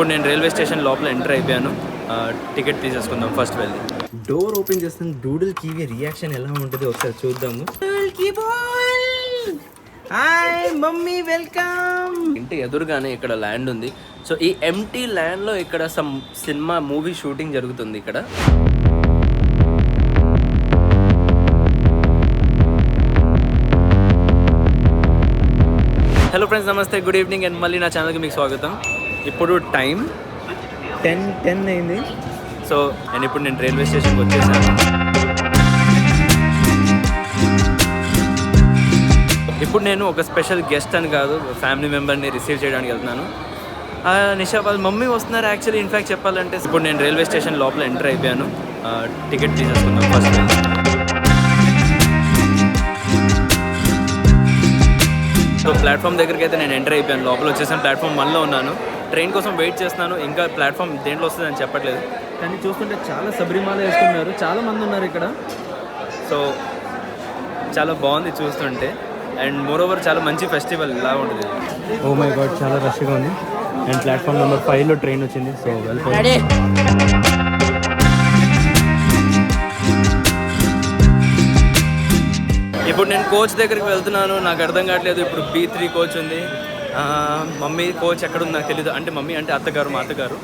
ఇప్పుడు నేను railway station లోపల ఎంటర్ అయిపోయాను. టికెట్ తీసేసుకుందాం ఫస్ట్ వెళ్ళి. డోర్ ఓపెన్ చేస్తాను. డూడిల్ కివి రియాక్షన్ ఎలా ఉంటుంది ఒకసారి చూద్దాము. Hi mummy, welcome. ఇంటి ఎదురుగానే ఇక్కడ ల్యాండ్ ఉంది. సో ఈ ఎంటీ ల్యాండ్లో ఇక్కడ సమ్ సినిమా మూవీ షూటింగ్ జరుగుతుంది ఇక్కడ. హలో ఫ్రెండ్స్, నమస్తే, గుడ్ ఈవినింగ్ అండ్ మళ్ళీ నా ఛానల్కి మీకు స్వాగతం. ఇప్పుడు టైం 10 అయింది. సో ఇప్పుడు నేను రైల్వే స్టేషన్కి వచ్చేసాను. ఇప్పుడు నేను ఒక స్పెషల్ గెస్ట్ అని కాదు, ఫ్యామిలీ మెంబర్ని రిసీవ్ చేయడానికి వెళ్తున్నాను. నిషా వాళ్ళ మమ్మీ వస్తున్నారు. యాక్చువల్లీ ఇన్ఫ్యాక్ట్ చెప్పాలంటే ఇప్పుడు నేను రైల్వే స్టేషన్ లోపల ఎంటర్ అయిపోయాను. టికెట్ తీసేసుకుందాం ఫస్ట్. సో ప్లాట్ఫామ్ దగ్గరికి అయితే నేను ఎంటర్ అయిపోయాను. లోపల వచ్చేసాను. ప్లాట్ఫామ్ 1లో ఉన్నాను. ట్రైన్ కోసం వెయిట్ చేస్తున్నాను. ఇంకా ప్లాట్ఫామ్ దేంట్లో వస్తుందని చెప్పట్లేదు. కానీ చూస్తుంటే చాలా శబరిమాల వేసుకున్నారు. చాలా మంది ఉన్నారు ఇక్కడ. సో చాలా బాగుంది చూస్తుంటే. అండ్ మోర్ ఓవర్ చాలా మంచి ఫెస్టివల్ ఇలా ఉంటుంది. ఓ మై గాడ్, చాలా రష్గా ఉంది. అండ్ ప్లాట్ఫామ్ నెంబర్ 5లో ట్రైన్ వచ్చింది. So welcome. ఇప్పుడు నేను కోచ్ దగ్గరికి వెళ్తున్నాను. నాకు అర్థం కావట్లేదు. ఇప్పుడు B3 కోచ్ ఉంది. మమ్మీ కోచ్ ఎక్కడుంది నాకు తెలీదు. అంటే మమ్మీ అంటే అత్తగారు, మా అత్తగారు.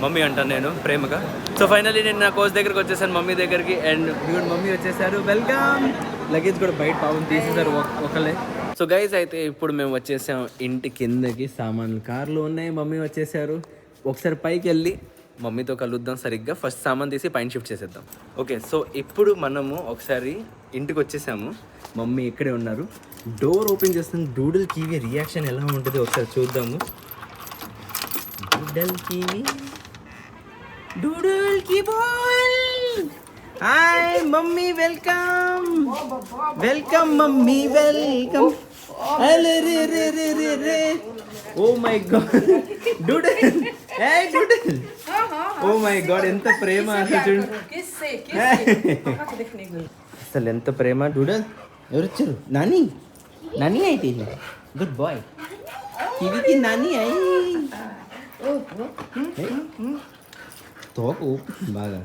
మమ్మీ అంటాను నేను ప్రేమగా. సో ఫైనల్లీ నేను నా కోచ్ దగ్గరికి వచ్చేసాను, మమ్మీ దగ్గరికి. అండ్ మమ్మీ వచ్చేసారు. వెల్కమ్. లగేజ్ కూడా బయట పాపం తీసేసారు ఒకళ్ళే. సో గైస్, అయితే ఇప్పుడు మేము వచ్చేసాం ఇంటి కిందకి. సామాన్లు కార్లో ఉన్నాయి. మమ్మీ వచ్చేసారు. ఒకసారి పైకి వెళ్ళి మమ్మీతో కలుద్దాం సరిగ్గా. ఫస్ట్ సామాన్ తీసి పైన షిఫ్ట్ చేసేద్దాం. ఓకే, సో ఇప్పుడు మనము ఒకసారి ఇంటికి వచ్చేసాము. మమ్మీ ఇక్కడే ఉన్నారు. డోర్ ఓపెన్ చేస్తాను. డూడిల్ కివి రియాక్షన్ ఎలా ఉంటుంది ఒకసారి చూద్దాము. డూడిల్ కివి, డూడిల్ కిబోల్. Hi mummy, welcome. Welcome mummy, welcome. అరే రే రే రే రే రే. Oh my god, Doodle. Hey Doodle. Oh my god, ఎంత ప్రేమ అసలు చూడు. అసలు ఎంత ప్రేమ. డూడిల్ ఎవరు వచ్చారు? నాని. నాని అయితే గుడ్ బాయ్. కివికి నాని అయి తోపు బాగా.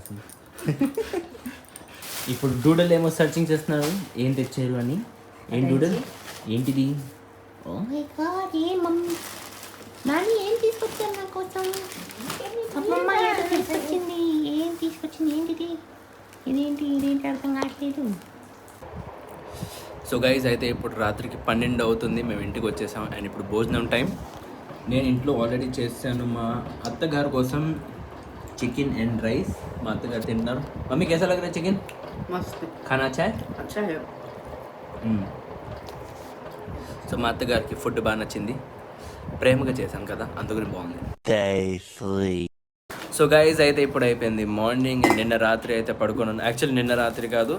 ఇప్పుడు డూడల్ ఏమో సర్చింగ్ చేస్తున్నారు ఏం తెచ్చారు అని. ఏం డూడల్, ఏంటిది? ఓ మై గాడ్, ఏ మమ్మీ నాని ఏం తీసుకొచ్చారు నా కోసం? అమ్మమ్మ ఏదో తీసుకొచ్చింది. ఏం తీసుకొచ్చింది? ఏంటిది? ఇదేంటి అర్థం కావట్లేదు. సో గైజ్, అయితే ఇప్పుడు రాత్రికి 12 అవుతుంది. మేము ఇంటికి వచ్చేసాం. అండ్ ఇప్పుడు భోజనం టైం. నేను ఇంట్లో ఆల్రెడీ చేశాను మా అత్తగారి కోసం చికెన్ అండ్ రైస్. మా అత్తగారు తింటున్నారు. మమ్మీ कैसा लग रहा है चिकन? मस्त खाना अच्छा है? अच्छा है. సో మా అత్తగారికి ఫుడ్ బాగా నచ్చింది. ప్రేమగా చేశాను కదా, అందుకని బాగుంది. సో గైజ్, అయితే ఇప్పుడు అయిపోయింది మార్నింగ్. నిన్న రాత్రి అయితే పడుకున్నాను. యాక్చువల్లీ నిన్న రాత్రి కాదు,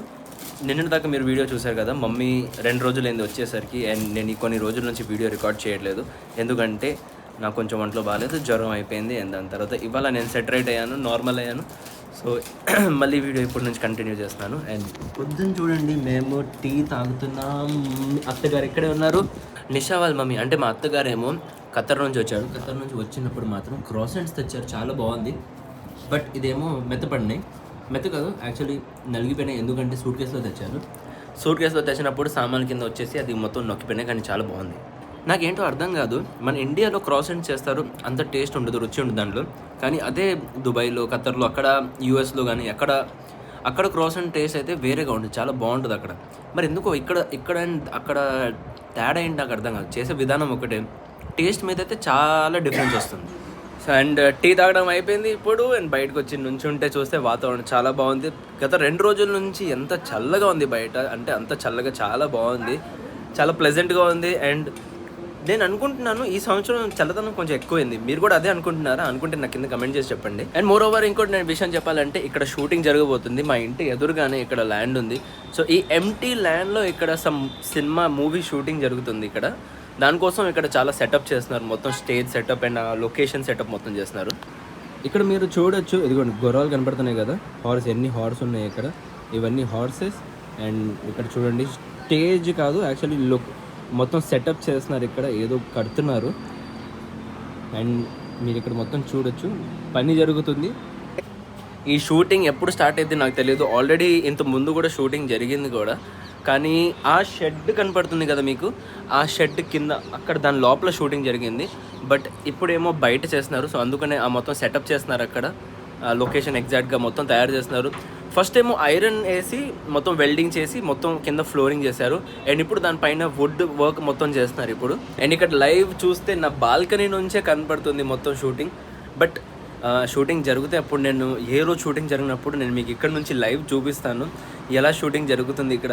నిన్న దాకా మీరు వీడియో చూశారు కదా. మమ్మీ 2 రోజులైంది వచ్చేసరికి. అండ్ నేను కొన్ని రోజుల నుంచి వీడియో రికార్డ్ చేయట్లేదు. ఎందుకంటే నాకు కొంచెం ఒంట్లో బాగాలేదు, జ్వరం అయిపోయింది. అండ్ దాని తర్వాత ఇవాళ నేను సెట్ రైట్ అయ్యాను, నార్మల్ అయ్యాను. సో మళ్ళీ వీడియో ఇప్పటి నుంచి కంటిన్యూ చేస్తున్నాను. అండ్ పొద్దున్న చూడండి, మేము టీ తాగుతున్నాం. అత్తగారు ఇక్కడే ఉన్నారు. నిషా వాళ్ళ మమ్మీ అంటే మా అత్తగారేమో ఖత్తర్ నుంచి వచ్చారు. ఖత్తర్ నుంచి వచ్చినప్పుడు మాత్రం క్రాసెంట్స్ తెచ్చారు, చాలా బాగుంది. బట్ ఇదేమో మెత్తపడినాయి. మెత్త కాదు, యాక్చువల్లీ నలిగిపోయినాయి. ఎందుకంటే సూట్ కేసులో తెచ్చారు. సూట్ కేసులో తెచ్చినప్పుడు సామాన్ కింద వచ్చేసి అది మొత్తం నొక్కిపోయినాయి. కానీ చాలా బాగుంది. నాకేంటో అర్థం కాదు, మన ఇండియాలో క్రాసెంట్ చేస్తారు, అంత టేస్ట్ ఉండదు, రుచి ఉండదు దాంట్లో. కానీ అదే దుబాయ్లో, ఖత్తర్లో, అక్కడ యూఎస్లో కానీ అక్కడ క్రాసెంట్ టేస్ట్ అయితే వేరేగా ఉంటుంది, చాలా బాగుంటుంది అక్కడ. మరి ఎందుకో ఇక్కడ అక్కడ తేడా ఏంటి నాకు అర్థం కాదు. చేసే విధానం ఒకటే, టేస్ట్ మీద అయితే చాలా డిఫరెన్స్ వస్తుంది. సో అండ్ టీ తాగడం అయిపోయింది ఇప్పుడు. అండ్ బయటకు వచ్చి నుంచుంటే చూస్తే వాతావరణం చాలా బాగుంది. గత 2 రోజుల నుంచి ఎంత చల్లగా ఉంది బయట, అంటే అంత చల్లగా, చాలా బాగుంది, చాలా ప్లెజెంట్గా ఉంది. అండ్ నేను అనుకుంటున్నాను ఈ సంవత్సరం చల్లదనం కొంచెం ఎక్కువైంది. మీరు కూడా అదే అనుకుంటున్నారా? అనుకుంటే నాకు కింద కమెంట్ చేసి చెప్పండి. అండ్ మోర్ ఓవర్ ఇంకోటి నేను విషయం చెప్పాలంటే, ఇక్కడ షూటింగ్ జరగబోతుంది. మా ఇంటి ఎదురుగానే ఇక్కడ ల్యాండ్ ఉంది. సో ఈ ఎంటీ ల్యాండ్లో ఇక్కడ సమ్ సినిమా మూవీ షూటింగ్ జరుగుతుంది ఇక్కడ. దానికోసం ఇక్కడ చాలా సెటప్ చేస్తున్నారు, మొత్తం stage setup and location setup మొత్తం చేస్తున్నారు. ఇక్కడ మీరు చూడొచ్చు, ఇదిగోండి గుర్రాలు కనపడుతున్నాయి కదా, హార్స్. ఎన్ని హార్స్ ఉన్నాయి ఇక్కడ, ఇవన్నీ హార్సెస్. అండ్ ఇక్కడ చూడండి, స్టేజ్ కాదు యాక్చువల్లీ మొత్తం సెటప్ చేస్తున్నారు. ఇక్కడ ఏదో కడుతున్నారు. అండ్ మీరు ఇక్కడ మొత్తం చూడొచ్చు, పని జరుగుతుంది. ఈ షూటింగ్ ఎప్పుడు స్టార్ట్ అయితే నాకు తెలియదు. ఆల్రెడీ ఇంత ముందు కూడా షూటింగ్ జరిగింది కూడా, కానీ ఆ షెడ్ కనపడుతుంది కదా మీకు, ఆ షెడ్ కింద అక్కడ దాని లోపల షూటింగ్ జరిగింది. బట్ ఇప్పుడేమో బయట చేస్తున్నారు. సో అందుకనే ఆ మొత్తం సెటప్ చేస్తున్నారు, అక్కడ లొకేషన్ ఎగ్జాక్ట్గా మొత్తం తయారు చేస్తున్నారు. ఫస్ట్ ఏమో ఐరన్ వేసి మొత్తం వెల్డింగ్ చేసి మొత్తం కింద ఫ్లోరింగ్ చేశారు. అండ్ ఇప్పుడు దానిపైన వుడ్ వర్క్ మొత్తం చేస్తున్నారు ఇప్పుడు. అండ్ ఇక్కడ లైవ్ చూస్తే నా బాల్కనీ నుంచే కనపడుతుంది మొత్తం షూటింగ్. బట్ షూటింగ్ జరిగితే అప్పుడు నేను ఏ రోజు షూటింగ్ జరిగినప్పుడు నేను మీకు ఇక్కడ నుంచి లైవ్ చూపిస్తాను ఎలా షూటింగ్ జరుగుతుంది ఇక్కడ.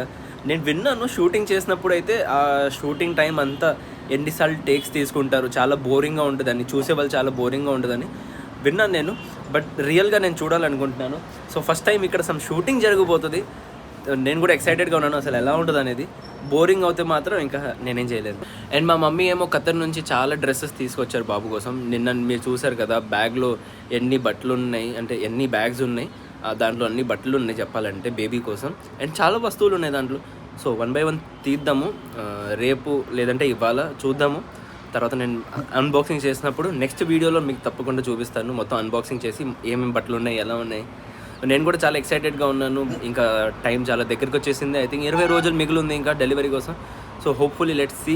నేను విన్నాను షూటింగ్ చేసినప్పుడు అయితే ఆ షూటింగ్ టైం అంతా ఎన్నిసార్లు టేక్స్ తీసుకుంటారు, చాలా బోరింగ్గా ఉంటుందని, చూసేవాళ్ళు చాలా బోరింగ్గా ఉంటుందని విన్నాను నేను. బట్ రియల్గా నేను చూడాలనుకుంటున్నాను. సో ఫస్ట్ టైం ఇక్కడ సమ్ షూటింగ్ జరగబోతుంది. నేను కూడా ఎక్సైటెడ్గా ఉన్నాను అసలు ఎలా ఉంటుంది అనేది. బోరింగ్ అవుతే మాత్రం ఇంకా నేనేం చేయలేను. అండ్ మా మమ్మీ ఏమో ఖతర్ నుంచి చాలా డ్రెస్సెస్ తీసుకొచ్చారు బాబు కోసం. నిన్న మీరు చూసారు కదా బ్యాగ్లో ఎన్ని బట్టలు ఉన్నాయి, అంటే ఎన్ని బ్యాగ్స్ ఉన్నాయి, దాంట్లో అన్ని బట్టలు ఉన్నాయి చెప్పాలంటే బేబీ కోసం. అండ్ చాలా వస్తువులు ఉన్నాయి దాంట్లో. సో 1 by 1 తీద్దాము, రేపు లేదంటే ఇవాళ చూద్దాము. తర్వాత నేను అన్బాక్సింగ్ చేసినప్పుడు నెక్స్ట్ వీడియోలో మీకు తప్పకుండా చూపిస్తాను మొత్తం అన్బాక్సింగ్ చేసి ఏమేమి బట్టలు ఉన్నాయి, ఎలా ఉన్నాయి. నేను కూడా చాలా ఎక్సైటెడ్గా ఉన్నాను. ఇంకా టైం చాలా దగ్గరికి వచ్చేసింది. ఐ థింక్ 20 రోజులు మిగిలి ఉంది ఇంకా డెలివరీ కోసం. సో హోప్ఫుల్లీ లెట్స్ సీ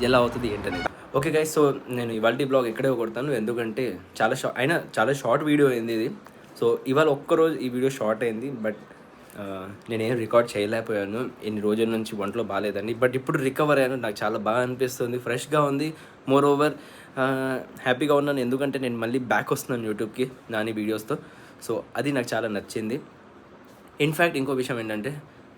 ఎలా అవుతుంది ఏంటనేది. ఓకే గైస్, సో నేను ఇవాళ బ్లాగ్ ఎక్కడే కొడతాను, ఎందుకంటే చాలా షార్ట్ వీడియో అయింది ఇది. సో ఇవాళ ఒక్కరోజు ఈ వీడియో షార్ట్ అయింది. బట్ నేనేం రికార్డ్ చేయలేకపోయాను, ఇన్ని రోజుల నుంచి ఒంట్లో బాగాలేదండి. బట్ ఇప్పుడు రికవర్ అయ్యాను, నాకు చాలా బాగా అనిపిస్తుంది, ఫ్రెష్గా ఉంది. మోర్ ఓవర్ హ్యాపీగా ఉన్నాను, ఎందుకంటే నేను మళ్ళీ బ్యాక్ వస్తున్నాను యూట్యూబ్కి నాని వీడియోస్తో. సో అది నాకు చాలా నచ్చింది. ఇన్ఫ్యాక్ట్ ఇంకో విషయం ఏంటంటే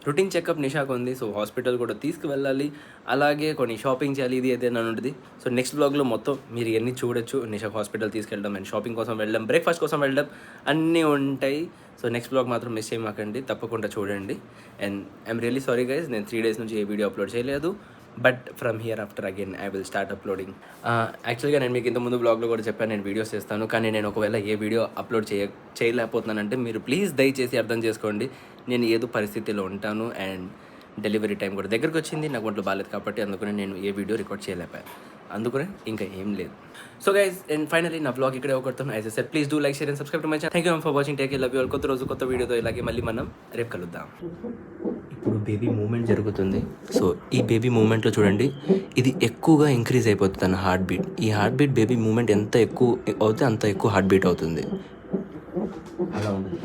రొటీన్ చెకప్ నిషాకు ఉంది. సో హాస్పిటల్ కూడా తీసుకువెళ్ళాలి, అలాగే కొన్ని షాపింగ్ చేయాలి, ఇది ఏదైనా ఉంటుంది. సో నెక్స్ట్ బ్లాగ్లో మొత్తం మీరు ఇవన్నీ చూడొచ్చు. నిషాకు హాస్పిటల్ తీసుకెళ్ళడం అండ్ షాపింగ్ కోసం వెళ్ళడం, బ్రేక్ఫాస్ట్ కోసం వెళ్ళడం అన్నీ ఉంటాయి. సో నెక్స్ట్ బ్లాగ్ మాత్రం మిస్ చేయమాకండి, తప్పకుండా చూడండి. And I'm really sorry guys, నేను 3 days నుంచి ఏ వీడియో అప్లోడ్ చేయలేదు. But from here after again I will start uploading. యాక్చువల్గా నేను మీకు ఇంతకుముందు బ్లాగ్లో కూడా చెప్పాను నేను వీడియోస్ చేస్తాను, కానీ నేను ఒకవేళ ఏ వీడియో అప్లోడ్ చేయలేకపోతున్నానంటే మీరు ప్లీజ్ దయచేసి అర్థం చేసుకోండి. నేను ఏదో పరిస్థితిలో ఉంటాను అండ్ డెలివరీ టైం కూడా దగ్గరికి వచ్చింది, నాకు ఒంట్లో బాగాలేదు కాబట్టి అందుకనే నేను ఏ వీడియో రికార్డ్ చేయలేకపోయాను, అందుకనే ఇంకా ఏం లేదు. సో గైస్, అండ్ ఫైనలీ నా బ్లాగ్ ఇక్కడే ఒకడుతాను. As I said please do like, share and subscribe to my channel. Thank you for watching, take care, love you all. కొత్త రోజు కొత్త వీడియోతో ఇలాగే మళ్ళీ మనం రేపు కలుద్దాం. ఇప్పుడు బేబీ మూమెంట్ జరుగుతుంది. సో ఈ బేబీ మూమెంట్లో చూడండి, ఇది ఎక్కువగా ఇంక్రీజ్ అయిపోతుంది తన హార్ట్ బీట్. ఈ హార్ట్ బీట్ బేబీ మూమెంట్ ఎంత ఎక్కువ అవుతే అంత ఎక్కువ హార్ట్ బీట్ అవుతుంది, అలా ఉంటుంది.